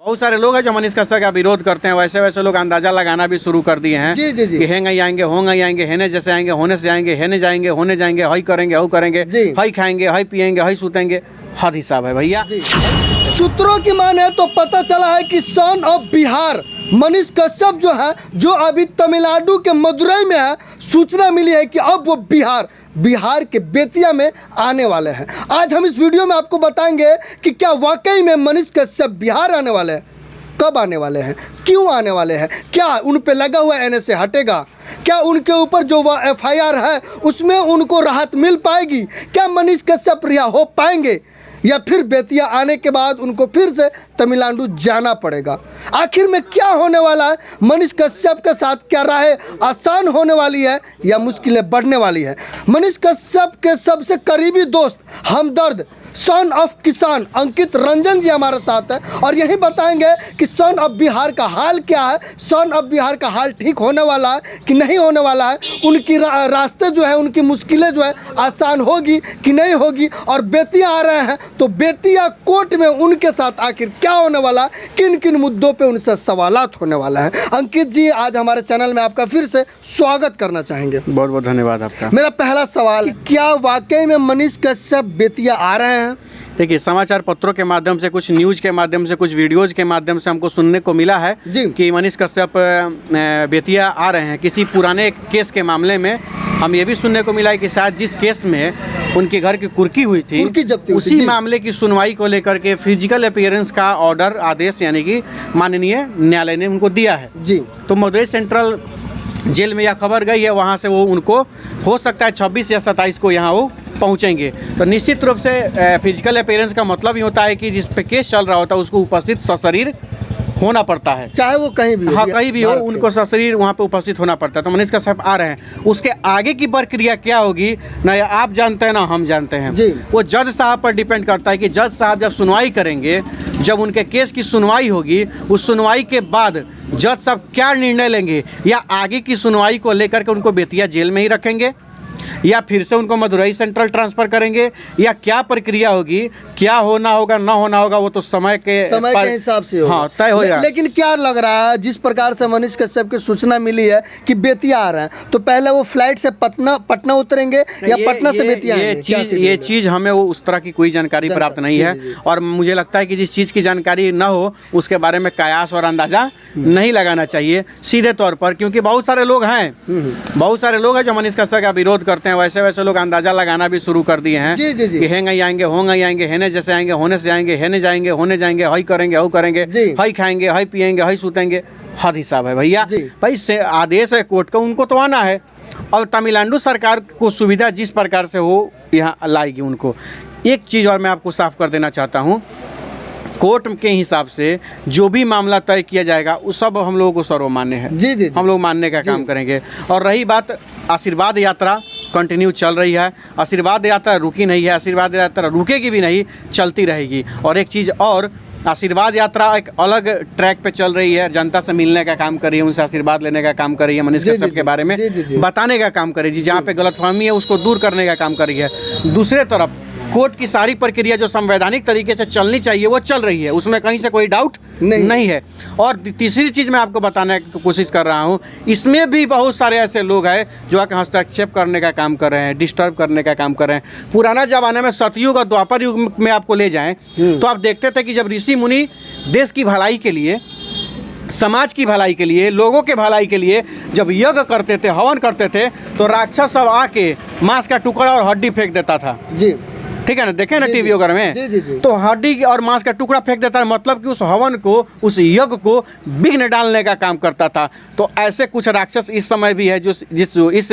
बहुत सारे लोग हैं जो मनीष कश्यप का विरोध करते हैं, वैसे वैसे लोग अंदाजा लगाना भी शुरू कर दिए हैं जी जी जी कि हेंगे आएंगे, होंगे आएंगे, हेने जैसे आएंगे, होने से आएंगे, हेने जाएंगे, होने जाएंगे, हई करेंगे, हऊ करेंगे, हई खाएंगे, हई पिएंगे, हई सुतेंगे। हद हिसाब है भैया। सूत्रों की माने तो पता चला है कि सन ऑफ बिहार मनीष कश्यप जो है, जो अभी तमिलनाडु के मदुरई में है, सूचना मिली है कि अब वो बिहार के बेतिया में आने वाले हैं। आज हम इस वीडियो में आपको बताएंगे कि क्या वाकई में मनीष कश्यप बिहार आने वाले हैं, कब आने वाले हैं, क्यों आने वाले हैं, क्या उन पे लगा हुआ NSA हटेगा, क्या उनके ऊपर जो वह FIR है उसमें उनको राहत मिल पाएगी, क्या मनीष कश्यप रिहा हो पाएंगे, या फिर बेतिया आने के बाद उनको फिर से तमिलनाडु जाना पड़ेगा। आखिर में क्या होने वाला है, मनीष कश्यप के साथ क्या राहें आसान होने वाली है या मुश्किलें बढ़ने वाली है। मनीष कश्यप के सबसे करीबी दोस्त, हमदर्द, सन ऑफ किसान अंकित रंजन जी हमारे साथ है और यही बताएंगे कि सन ऑफ बिहार का हाल क्या है, सन ऑफ बिहार का हाल ठीक होने वाला है कि नहीं होने वाला है, उनकी रास्ते जो है, उनकी मुश्किलें जो है आसान होगी कि नहीं होगी, और बेतिया आ रहे हैं तो बेतिया कोर्ट में उनके साथ आखिर क्या होने वाला है, किन किन मुद्दों पे उनसे सवालात होने वाला है। अंकित जी, आज हमारे चैनल में आपका फिर से स्वागत करना चाहेंगे। बहुत बहुत धन्यवाद आपका। मेरा पहला सवाल, क्या वाकई में मनीष कश्यप बेतिया आ रहे हैं? देखिए, समाचार पत्रों के माध्यम से, कुछ न्यूज़ के माध्यम से, कुछ वीडियोज़ के माध्यम से हमको सुनने को मिला है कि मनीष कश्यप बेतिया आ रहे हैं। किसी पुराने केस के मामले में हम ये भी सुनने को मिला है कि शायद जिस केस में उनके घर की कुर्की हुई थी, उसी मामले की सुनवाई को लेकर के फिजिकल अपीयरेंस का ऑर्डर, आदेश यानी कि माननीय न्यायालय ने उनको दिया है जी। तो मदुरई सेंट्रल जेल में यह खबर गई है, वहाँ से वो उनको हो सकता है 26 या 27 को यहाँ वो पहुँचेंगे। तो निश्चित रूप से फिजिकल अपीयरेंस का मतलब ही होता है कि जिस पे केस चल रहा होता है उसको उपस्थित सशरीर होना पड़ता है, चाहे वो कहीं भी हो। हाँ, कहीं भी हो, उनको सशरीर वहाँ पे उपस्थित होना पड़ता है। तो मनीष कश्यप आ रहे हैं, उसके आगे की प्रक्रिया क्या होगी ना आप जानते हैं ना हम जानते हैं जी। वो जज साहब पर डिपेंड करता है कि जज साहब जब सुनवाई करेंगे, जब उनके केस की सुनवाई होगी, उस सुनवाई के बाद जज साहब क्या निर्णय लेंगे, या आगे की सुनवाई को लेकर के उनको बेतिया जेल में ही रखेंगे या फिर से उनको मदुरई सेंट्रल ट्रांसफ़र करेंगे, या क्या प्रक्रिया होगी, क्या होना होगा ना होना होगा, वो तो समय के हिसाब से होगा। हाँ, तय हो जाएगा। लेकिन क्या लग रहा है, जिस प्रकार से मनीष कश्यप की सूचना मिली है कि बेतिया आ रहे हैं, तो पहले वो फ्लाइट से पटना उतरेंगे या पटना से बेतिया आएंगे? ये चीज़ हमें वो उस तरह की कोई जानकारी प्राप्त नहीं है, और मुझे लगता है कि जिस चीज़ की जानकारी ना हो उसके बारे में कयास और अंदाज़ा नहीं लगाना चाहिए सीधे तौर पर, क्योंकि बहुत सारे लोग हैं जो मनीष कश्यप का विरोध करते हैं, वैसे वैसे लोग अंदाजा लगाना भी शुरू कर दिए हैं कि हेंगे आएंगे, होंगे आएंगे, हेने जैसे आएंगे, होने से आएंगे, हेने जाएंगे, होने जाएंगे, हई करेंगे, हऊ करेंगे, हई खाएंगे, हई पिएंगे, हई सुतेंगे। हद हिसाब है भैया। भाई से आदेश है कोर्ट का, उनको तो आना है, और तमिलनाडु सरकार को सुविधा जिस प्रकार से हो यहाँ लाएगी उनको। एक चीज़ और मैं आपको साफ कर देना चाहता हूँ, कोर्ट के हिसाब से जो भी मामला तय किया जाएगा उस सब हम लोगों को सर्वमान्य है जी। हम लोग मानने का काम करेंगे। और रही बात आशीर्वाद यात्रा, कंटिन्यू चल रही है, आशीर्वाद यात्रा रुकी नहीं है, आशीर्वाद यात्रा रुकेगी भी नहीं, चलती रहेगी। और एक चीज़ और, आशीर्वाद यात्रा एक अलग ट्रैक पे चल रही है, जनता से मिलने का काम कर रही है, उनसे आशीर्वाद लेने का काम कर रही है, मनीष कश्यप के बारे में बताने का काम कर रही है, जहाँ पे गलतफहमी है उसको दूर करने का काम कर रही है। दूसरे तरफ कोर्ट की सारी प्रक्रिया जो संवैधानिक तरीके से चलनी चाहिए वो चल रही है, उसमें कहीं से कोई डाउट नहीं है। और तीसरी चीज़ मैं आपको बताने की कोशिश कर रहा हूँ, इसमें भी बहुत सारे ऐसे लोग हैं जो आके हस्तक्षेप करने का काम कर रहे हैं, डिस्टर्ब करने का काम कर रहे हैं। पुराना ज़माने में सतयुग और द्वापर युग में आपको ले जाएं तो आप देखते थे कि जब ऋषि मुनि देश की भलाई के लिए, समाज की भलाई के लिए, लोगों के भलाई के लिए जब यज्ञ करते थे, हवन करते थे, तो राक्षस सब आके मांस का टुकड़ा और हड्डी फेंक देता था जी। ठीक है ना, देखे ना टीवी वगैरह में, तो हड्डी और मांस का टुकड़ा फेंक देता है, मतलब कि उस हवन को, उस यज्ञ को विघ्न डालने का काम करता था। तो ऐसे कुछ राक्षस इस समय भी है जो इस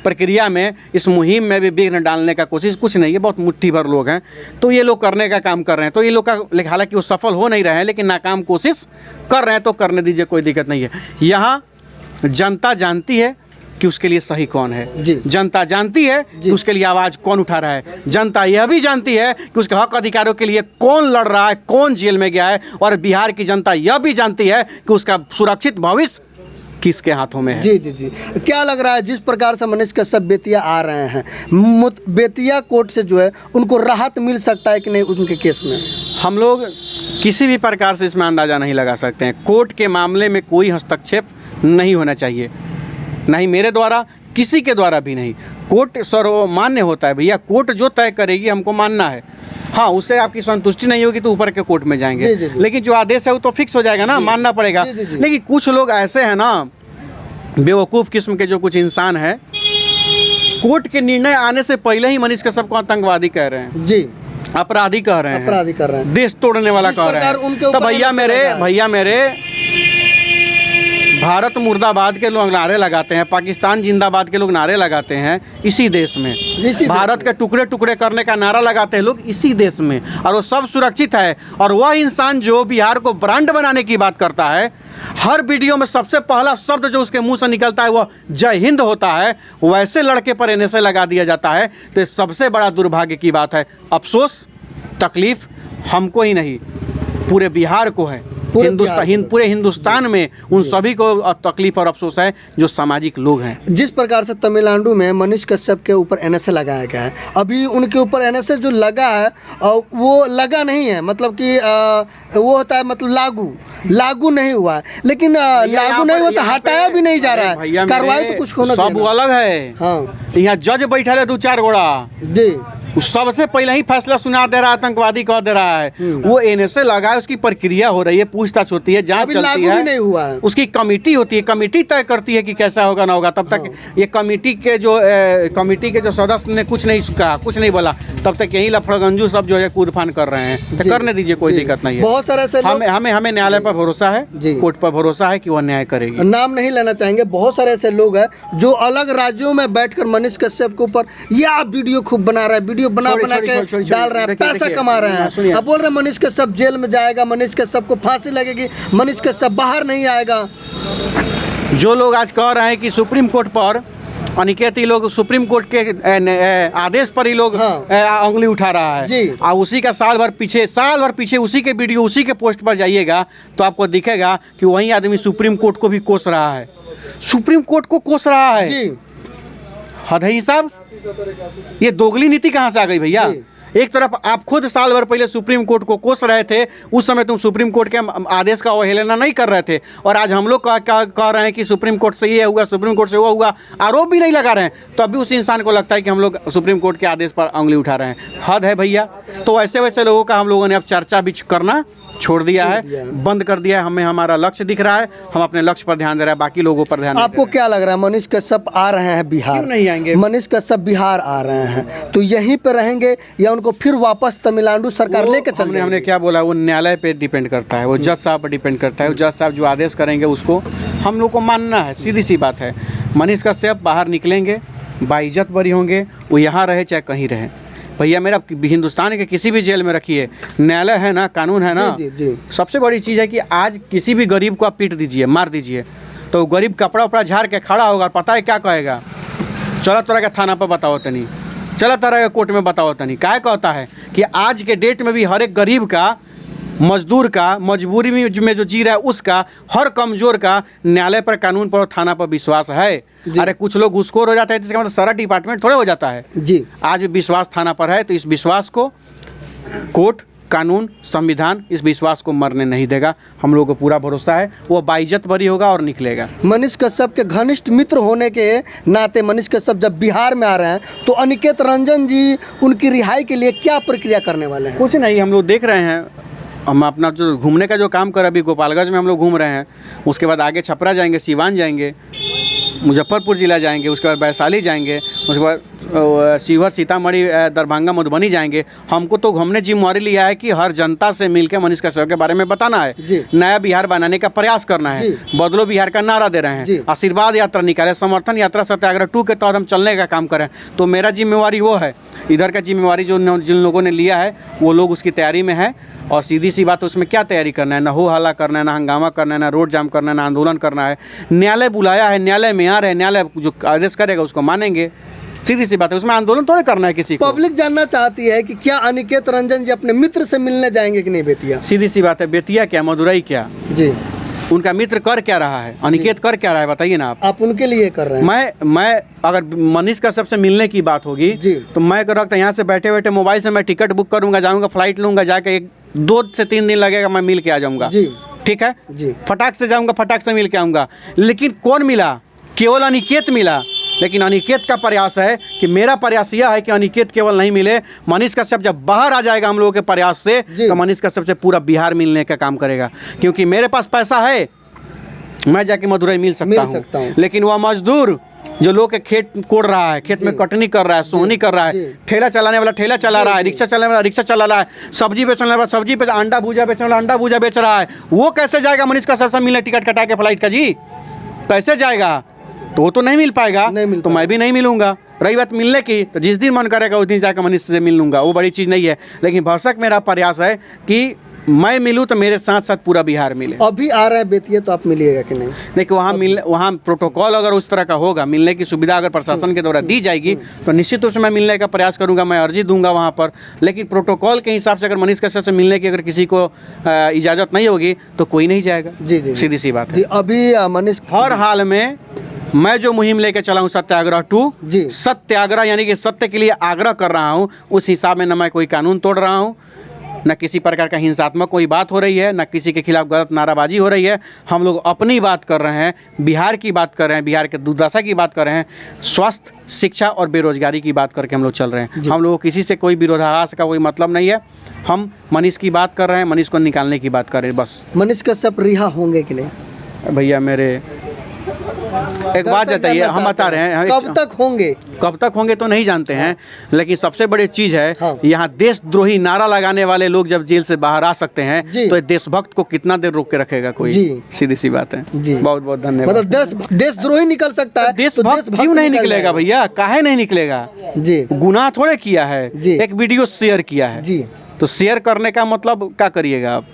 प्रक्रिया में, इस मुहिम में भी विघ्न डालने का कोशिश, कुछ नहीं है, बहुत मुट्ठी भर लोग हैं, तो ये लोग करने का काम कर रहे हैं। तो ये लोग का, हालांकि वो सफल हो नहीं रहे हैं, लेकिन नाकाम कोशिश कर रहे हैं, तो करने दीजिए, कोई दिक्कत नहीं है। यहाँ जनता जानती है कि उसके लिए सही कौन है जी। जनता जानती है कि उसके लिए आवाज़ कौन उठा रहा है। जनता यह भी जानती है कि उसके हक अधिकारों के लिए कौन लड़ रहा है, कौन जेल में गया है। और बिहार की जनता यह भी जानती है कि उसका सुरक्षित भविष्य किसके हाथों में है। जी। क्या लग रहा है, जिस प्रकार से मनीष कश्यप बेतिया आ रहे हैं, बेतिया कोर्ट से जो है उनको राहत मिल सकता है कि नहीं उनके केस में? हम लोग किसी भी प्रकार से इसमें अंदाज़ा नहीं लगा सकते हैं। कोर्ट के मामले में कोई हस्तक्षेप नहीं होना चाहिए, नहीं मेरे द्वारा, किसी के द्वारा भी नहीं। कोर्ट सर्वमान्य होता है भैया, कोर्ट जो तय करेगी हमको मानना है। हाँ, उससे आपकी संतुष्टि नहीं होगी तो ऊपर के कोर्ट में जाएंगे, लेकिन जो आदेश है वो तो फिक्स हो जाएगा ना, मानना पड़ेगा। लेकिन कुछ लोग ऐसे हैं ना, बेवकूफ़ किस्म के जो कुछ इंसान हैं, कोर्ट के निर्णय आने से पहले ही मनीष कश्यप को आतंकवादी कह रहे हैं जी, अपराधी कह रहे हैं, अपराधी कर रहे हैं, देश तोड़ने वाला कह रहे हैं। तो भैया मेरे भारत मुर्दाबाद के लोग नारे लगाते हैं, पाकिस्तान जिंदाबाद के लोग नारे लगाते हैं इसी देश में, भारत के टुकड़े टुकड़े करने का नारा लगाते हैं लोग इसी देश में, और वो सब सुरक्षित है। और वह इंसान जो बिहार को ब्रांड बनाने की बात करता है, हर वीडियो में सबसे पहला शब्द जो उसके मुंह से निकलता है वह जय हिंद होता है, वैसे लड़के पर एनएसए लगा दिया जाता है। तो ये सबसे बड़ा दुर्भाग्य की बात है। अफसोस, तकलीफ हमको ही नहीं, पूरे बिहार को है, पूरे हिंदुस्तान में उन सभी को तकलीफ और अफसोस है जो सामाजिक लोग हैं। जिस प्रकार से तमिलनाडु में मनीष कश्यप के ऊपर एनएसए लगाया गया है, अभी उनके ऊपर एनएसए जो लगा है वो लगा नहीं है, मतलब कि वो होता है मतलब लागू नहीं हुआ है, लेकिन लागू नहीं हुआ तो हटाया भी नहीं जा रहा है, कार्रवाई तो कुछ होना चाहिए। सब अलग है। हाँ, यहाँ जज बैठा है 2-4 गोड़ा जी, सबसे पहले ही फैसला सुना दे रहा है, आतंकवादी कह दे रहा है। वो एनएसए लगा है, उसकी प्रक्रिया हो रही है, पूछताछ होती है, जांच चलती है, नहीं हुआ है। उसकी कमेटी होती है, कमेटी तय करती है कि कैसा होगा ना होगा। तब तक ये कमेटी के जो सदस्य ने कुछ नहीं कहा, कुछ नहीं बोला, तब तक यही लफड़गंजू सब जो है कूद फान कर रहे हैं। तो करने दीजिए, कोई दिक्कत नहीं है। बहुत सारे ऐसे हमें न्यायालय पर भरोसा है, कोर्ट पर भरोसा है कि वह न्याय करेगी। नाम नहीं लेना चाहेंगे, बहुत सारे ऐसे लोग हैं जो अलग राज्यों में बैठकर मनीष कश्यप के ऊपर या वीडियो खूब बना रहा है, वीडियो बना के डाल रहे हैं, पैसा कमा रहे हैं। अब बोल रहे हैं मनीष कश्यप जेल में जाएगा, मनीष कश्यप को फांसी लगेगी, मनीष कश्यप बाहर नहीं आएगा। जो लोग आज कह रहे हैं कि सुप्रीम कोर्ट पर अनिकेत, ही लोग सुप्रीम कोर्ट के आदेश पर ही लोग उंगली उठा रहा है, और उसी का साल भर पीछे उसी के वीडियो, उसी के पोस्ट पर जाइएगा तो आपको दिखेगा कि वही आदमी सुप्रीम कोर्ट को भी कोस रहा है, सुप्रीम कोर्ट को कोस रहा है जी। हद है साहब, ये दोगली नीति कहाँ से आ गई भैया? एक तरफ आप खुद साल भर पहले सुप्रीम कोर्ट को कोस रहे थे, उस समय तुम सुप्रीम कोर्ट के आदेश का अवहेलना नहीं कर रहे थे, और आज हम लोग कह रहे हैं कि सुप्रीम कोर्ट से ये हुआ, सुप्रीम कोर्ट से वो हुआ, आरोप भी नहीं लगा रहे हैं, तो अभी उस इंसान को लगता है कि हम लोग सुप्रीम कोर्ट के आदेश पर उंगली उठा रहे हैं। हद है भैया। तो वैसे लोगों का हम लोगों ने अब चर्चा भी करना छोड़ दिया है, बंद कर दिया है। हमें हमारा लक्ष्य दिख रहा है, हम अपने लक्ष्य पर ध्यान दे रहे हैं, बाकी लोगों पर ध्यान। आपको क्या लग रहा है, मनीष कश्यप आ रहे हैं बिहार? क्यों नहीं आएंगे? मनीष कश्यप बिहार आ रहे हैं तो यहीं पे रहेंगे या उनको फिर वापस तमिलनाडु सरकार लेकर चल? हमने क्या बोला, वो न्यायालय पे डिपेंड करता है, वो जज साहब पर डिपेंड करता है। वो जज साहब जो आदेश करेंगे उसको हम लोग को मानना है, सीधी सी बात है। मनीष कश्यप बाहर निकलेंगे, बाइज्जत बरी होंगे, वो यहाँ रहे चाहे कहीं रहे। भैया मेरा हिंदुस्तान के किसी भी जेल में रखिए, न्यायालय है ना, कानून है ना। जी। सबसे बड़ी चीज़ है कि आज किसी भी गरीब को आप पीट दीजिए, मार दीजिए, तो गरीब कपड़ा उपड़ा झाड़ के खड़ा होगा, पता है क्या कहेगा? चला तोरा के थाना पर बताओ तनी, चला तोरा के कोर्ट में बताओ तनी। क्या कहता है कि आज के डेट में भी हर एक गरीब का, मजदूर का, मजबूरी में जो जी रहा है उसका, हर कमजोर का न्यायालय पर, कानून पर, थाना पर विश्वास है। अरे कुछ लोग घूसखोर हो जाते हैं, जिसका मतलब सारा डिपार्टमेंट थोड़े हो जाता है जी। आज भी विश्वास थाना पर है, तो इस विश्वास को कोर्ट, कानून, संविधान इस विश्वास को मरने नहीं देगा। हम लोगों को पूरा भरोसा है, वो बाइज्जत बरी होगा और निकलेगा। मनीष कश्यप के घनिष्ठ मित्र होने के नाते मनीष कश्यप जब बिहार में आ रहे हैं तो अनिकेत रंजन जी उनकी रिहाई के लिए क्या प्रक्रिया करने वाले हैं? कुछ नहीं, हम लोग देख रहे हैं। हम अपना जो घूमने का जो काम कर, अभी गोपालगंज में हम लोग घूम रहे हैं, उसके बाद आगे छपरा जाएंगे, सिवान जाएंगे, मुजफ्फरपुर जिला जाएंगे, उसके बाद वैशाली जाएंगे, उसके बाद शिवहर, सीतामढ़ी, दरभंगा, मधुबनी जाएंगे। हमको तो हमने जिम्मेवारी लिया है कि हर जनता से मिलकर मनीष कश्यप के बारे में बताना है, नया बिहार बनाने का प्रयास करना है, बदलो बिहार का नारा दे रहे हैं, आशीर्वाद यात्रा निकाले, समर्थन यात्रा सत्याग्रह 2 के तहत हम चलने का काम करें। तो मेरा जिम्मेवारी वो है, इधर का जिम्मेवारी जो जिन लोगों ने लिया है वो लोग उसकी तैयारी में है। और सीधी सी बात, उसमें क्या तैयारी करना है, ना हो हल्ला करना है, ना हंगामा करना है, ना रोड जाम करना है, ना आंदोलन करना है। न्यायालय बुलाया है, न्यायालय में आ रहे हैं, न्यायालय जो आदेश करेगा उसको मानेंगे, सीधी सी बात है। उसमें आंदोलन थोड़े करना है किसी को। पब्लिक जानना चाहती है कि क्या अनिकेत रंजन जी अपने मित्र से मिलने जाएंगे कि नहीं बेतिया? सीधी सी बात है, बेतिया क्या, मदुरई क्या जी, उनका मित्र कर क्या रहा है, अनिकेत कर क्या रहा है, बताइए ना आप उनके लिए कर रहे हैं। मैं अगर मनीष कश्यप से मिलने की बात होगी तो मैं कर रखता, यहाँ से बैठे बैठे मोबाइल से मैं टिकट बुक करूंगा, जाऊंगा, फ्लाइट लूंगा, जाके 2 से 3 दिन लगेगा, मैं मिल के आ जाऊँगा। जी ठीक है जी। फटाक से जाऊँगा, फटाक से मिल के आऊँगा। लेकिन कौन मिला? केवल अनिकेत मिला। लेकिन अनिकेत का प्रयास है कि मेरा प्रयास यह है कि अनिकेत केवल नहीं मिले, मनीष कश्यप जब बाहर आ जाएगा हम लोगों के प्रयास से, तो मनीष कश्यप से पूरा बिहार मिलने का काम करेगा। क्योंकि मेरे पास पैसा है, मैं जाके मदुरई मिल सकता हूँ। लेकिन वह मजदूर जो लोग के खेत कोड़ रहा है, खेत में कटनी कर रहा है, सोहनी कर रहा है, ठेला चलाने वाला ठेला चला रहा है, रिक्शा चलाने वाला रिक्शा चला रहा है, सब्जी बेचने वाला सब्जी बेच, अंडा भूजा बेचने वाला अंडा भूजा बेच रहा है, वो कैसे जाएगा मनीष कश्यप से मिलने टिकट कटा के फ्लाइट का? जी कैसे जाएगा? तो वो तो नहीं मिल पाएगा, तो मैं भी नहीं मिलूंगा। रही बात मिलने की, तो जिस दिन मन करेगा उस दिन जाकर मनीष से मिल लूँगा, वो बड़ी चीज़ नहीं है। लेकिन भरसक मेरा प्रयास है कि मैं मिलूँ तो मेरे साथ साथ पूरा बिहार मिले। अभी आ रहा है बेतिया, तो आप मिलिएगा कि नहीं? देखिए वहाँ प्रोटोकॉल अगर उस तरह का होगा, मिलने की सुविधा अगर प्रशासन के द्वारा दी जाएगी तो निश्चित रूप से मैं मिलने का प्रयास करूँगा, मैं अर्जी दूंगा वहाँ पर। लेकिन प्रोटोकॉल के हिसाब से अगर मनीष कश्यप से मिलने की अगर किसी को इजाज़त नहीं होगी तो कोई नहीं जाएगा। जी, सीधी सी बात है। अभी मनीष हर हाल में मैं जो मुहिम लेके चला हूँ सत्याग्रह 2, सत्याग्रह यानी कि सत्य के लिए आग्रह कर रहा हूँ, उस हिसाब में न मैं कोई कानून तोड़ रहा हूँ, न किसी प्रकार का हिंसात्मक कोई बात हो रही है, न किसी के खिलाफ गलत नाराबाजी हो रही है। हम लोग अपनी बात कर रहे हैं, बिहार की बात कर रहे हैं, बिहार के दुर्दशा की बात कर रहे हैं, स्वास्थ्य, शिक्षा और बेरोजगारी की बात करके हम लोग चल रहे हैं। हम लोग किसी से कोई विरोधाभास का कोई मतलब नहीं है। हम मनीष की बात कर रहे हैं, मनीष को निकालने की बात कर रहे हैं बस। मनीष कश्यप रिहा होंगे कि नहीं? भैया मेरे एक बात बताइए, हम बता रहे हैं कब तक होंगे तो नहीं जानते हैं, लेकिन सबसे बड़ी चीज है यहाँ देशद्रोही नारा लगाने वाले लोग जब जेल से बाहर आ सकते हैं तो देशभक्त को कितना देर रोक के रखेगा कोई? सीधी सी बात है। बहुत बहुत धन्यवाद। मतलब देशद्रोही निकल सकता है, देशभक्त क्यों नहीं निकलेगा भैया? काहे नहीं निकलेगा? जी गुनाह थोड़े किया है, एक वीडियो शेयर किया है जी, तो शेयर करने का मतलब क्या करिएगा आप?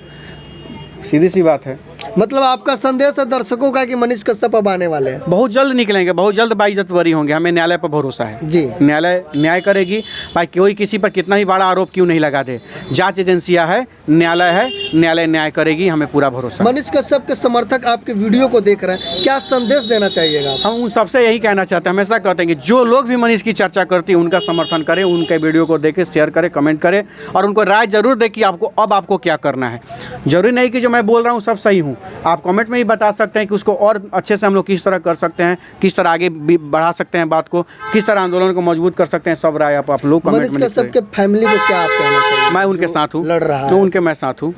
सीधी सी बात है। मतलब आपका संदेश है दर्शकों का कि मनीष कश्यप अब आने वाले हैं, बहुत जल्द निकलेंगे, बहुत जल्द बाइज्जत बरी होंगे। हमें न्यायालय पर भरोसा है जी, न्यायालय न्याय करेगी। भाई कोई किसी पर कितना ही बड़ा आरोप क्यों नहीं लगा दे, जांच एजेंसियां है, न्यायालय है, न्यायालय न्याय करेगी, हमें पूरा भरोसा। मनीष कश्यप के समर्थक आपके वीडियो को देख रहे हैं, क्या संदेश देना चाहिएगा? हम उन सबसे यही कहना चाहते हैं, हमेशा कहते हैं कि जो लोग भी मनीष की चर्चा करती है उनका समर्थन करें, उनके वीडियो को देखें, शेयर करें, कमेंट करें और उनको राय जरूर दें कि आपको क्या करना है। जरूरी नहीं कि जो मैं बोल रहा हूँ सब सही हूँ, आप कमेंट में ही बता सकते हैं कि उसको और अच्छे से हम लोग किस तरह कर सकते हैं, किस तरह आगे बढ़ा सकते हैं बात को, किस तरह आंदोलन को मजबूत कर सकते हैं। सब राय आप लोग कमेंट में। मनीष कश्यप के फैमिली को क्या आप कहना चाहिए? मैं उनके साथ हूँ, लड़ रहा है, तो उनके मैं साथ हूँ,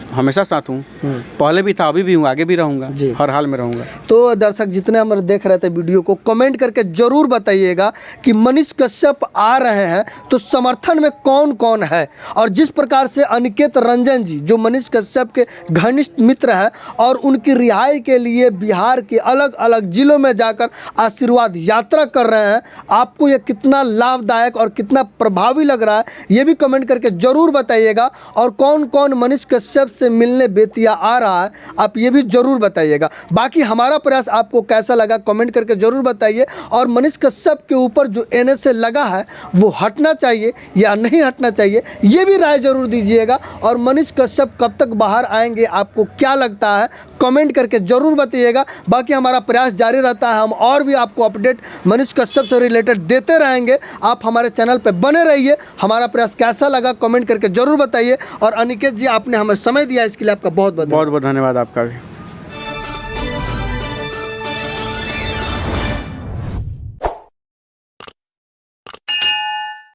हमेशा साथ हूँ, पहले भी था, अभी भी हूँ, आगे भी रहूँगा, हर हाल में रहूँगा। तो दर्शक जितने हमारे देख रहे थे वीडियो को, कमेंट करके जरूर बताइएगा कि मनीष कश्यप आ रहे हैं तो समर्थन में कौन कौन है। और जिस प्रकार से अनिकेत रंजन जी जो मनीष कश्यप के घनिष्ठ मित्र हैं और उनकी रिहाई के लिए बिहार के अलग अलग जिलों में जाकर आशीर्वाद यात्रा कर रहे हैं, आपको ये कितना लाभदायक और कितना प्रभावी लग रहा है ये भी कमेंट करके जरूर बताइएगा। और कौन कौन मनीष कश्यप से मिलने बेतिया आ रहा है आप ये भी जरूर बताइएगा। बाकी हमारा प्रयास आपको कैसा लगा कमेंट करके जरूर बताइए। और मनीष कश्यप के ऊपर जो NSA लगा है वो हटना चाहिए या नहीं हटना चाहिए ये भी राय जरूर दीजिएगा। और मनीष कश्यप कब तक बाहर आएंगे आपको क्या लगता है कमेंट करके जरूर बताइएगा। बाकी हमारा प्रयास जारी रहता है, हम और भी आपको अपडेट मनीष कश्यप से रिलेटेड देते रहेंगे। आप हमारे चैनल पर बने रहिए। हमारा प्रयास कैसा लगा कमेंट करके जरूर बताइए। और अनिकेत जी आपने हमें समय दिया इसके लिए आपका बहुत बहुत धन्यवाद। धन्यवाद आपका भी।